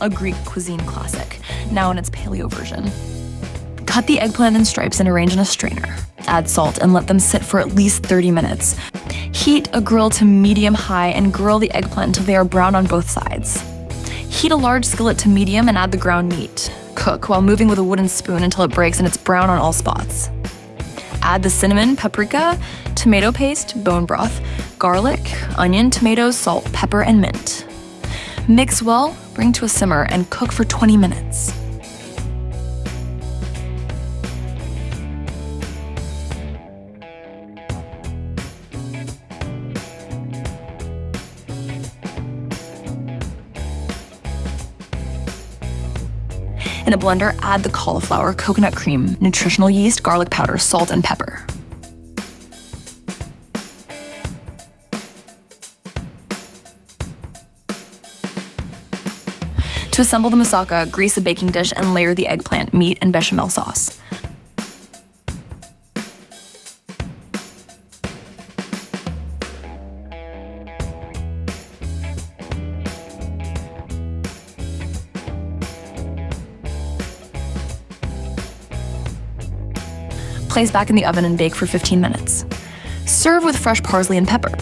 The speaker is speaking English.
a Greek cuisine classic, now in its paleo version. Cut the eggplant in stripes and arrange in a strainer. Add salt and let them sit for at least 30 minutes. Heat a grill to medium-high and grill the eggplant until they are brown on both sides. Heat a large skillet to medium and add the ground meat. Cook while moving with a wooden spoon until it breaks and it's brown on all spots. Add the cinnamon, paprika, tomato paste, bone broth, garlic, onion, tomatoes, salt, pepper, and mint. Mix well, bring to a simmer, and cook for 20 minutes. In a blender, add the cauliflower, coconut cream, nutritional yeast, garlic powder, salt, and pepper. To assemble the moussaka, grease a baking dish and layer the eggplant, meat, and béchamel sauce. Place back in the oven and bake for 15 minutes. Serve with fresh parsley and pepper.